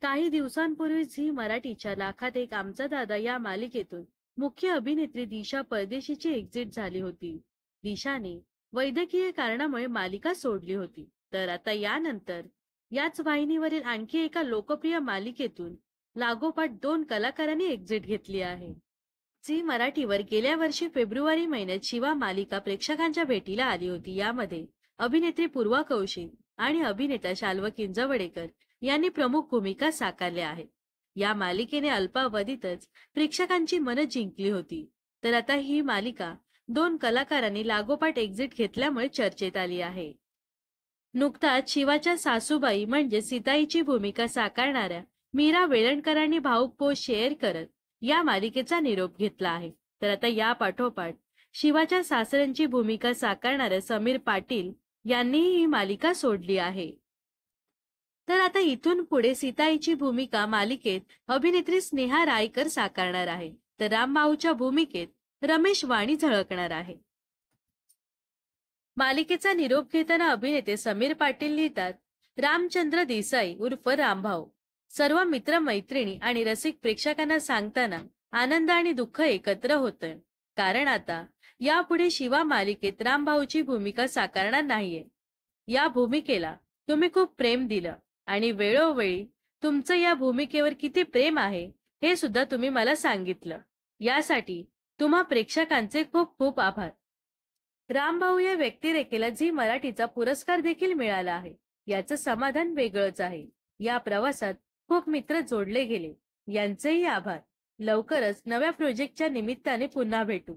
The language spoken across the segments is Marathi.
काही दिवसांपूर्वी झी मराठीच्या लाखात एक आमचा दादा या मालिकेतून मुख्य अभिनेत्री दिशा परदेशीची एक्झिट झाली होती. दिशाने वैद्यकीय कारणामुळे मालिका सोडली होती. तर आता यानंतर याच वाहिनीवरील आणखी एका लोकप्रिय मालिकेतून लागोपाठ दोन कलाकारांनी एक्झिट घेतली आहे. झी मराठीवर गेल्या वर्षी फेब्रुवारी महिन्यात शिवा मालिका प्रेक्षकांच्या भेटीला आली होती. यामध्ये अभिनेत्री पूर्वा कौशिक आणि अभिनेता शाल्व किंजवडेकर यांनी प्रमुख भूमिका साकारल्या आहेत. या मालिकेने अल्पावधीतच प्रेक्षकांची मनं जिंकली होती. तर आता ही मालिका दोन कलाकारांनी लागोपाठ एक्झिट घेतल्यामुळे चर्चेत आली आहे. नुकताच शिवाच्या सासूबाई म्हणजे सीताईची भूमिका साकारणाऱ्या मीरा वेलणकरांनी भावूक पोस्ट शेअर करत या मालिकेचा निरोप घेतला आहे. तर आता या पाठोपाठ शिवाच्या सासऱ्यांची भूमिका साकारणाऱ्या समीर पाटील यांनीही ही मालिका सोडली आहे. तर आता इथून पुढे सीताईची भूमिका मालिकेत अभिनेत्री स्नेहा रायकर साकारणार आहे. तर रामभाऊच्या भूमिकेत रमेश वाणी झळकणार आहे. मालिकेचा निरोप घेताना अभिनेते समीर पाटील लिहितात, रामचंद्र देसाई उर्फ रामभाऊ सर्व मित्रमैत्रिणी आणि रसिक प्रेक्षकांना सांगताना आनंद आणि दुःख एकत्र होतंय. कारण आता यापुढे शिवा मालिकेत रामभाऊची भूमिका साकारणार नाहीये. या भूमिकेला तुम्ही खूप प्रेम दिलं आणि वेळोवेळी तुमचं या भूमिकेवर किती प्रेम आहे हे सुद्धा तुम्ही मला सांगितलं. यासाठी तुम्हा प्रेक्षकांचे खूप खूप आभार. रामभाऊ या व्यक्तिरेखेला झी मराठीचा पुरस्कार देखील मिळाला आहे. याचं समाधान वेगळंच आहे. या प्रवासात खूप मित्र जोडले गेले, यांचेही आभार. लवकरच नव्या प्रोजेक्टच्या निमित्ताने पुन्हा भेटू.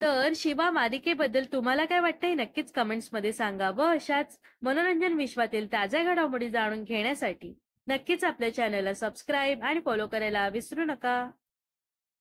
तर शिवा मालिकेबद्दल तुम्हाला काय वाटतंय नक्कीच कमेंट्स मध्ये सांगा. व अशाच मनोरंजन विश्वातील ताज्या घडामोडी जाणून घेण्यासाठी नक्कीच आपल्या चॅनलला सबस्क्राईब आणि फॉलो करायला विसरू नका.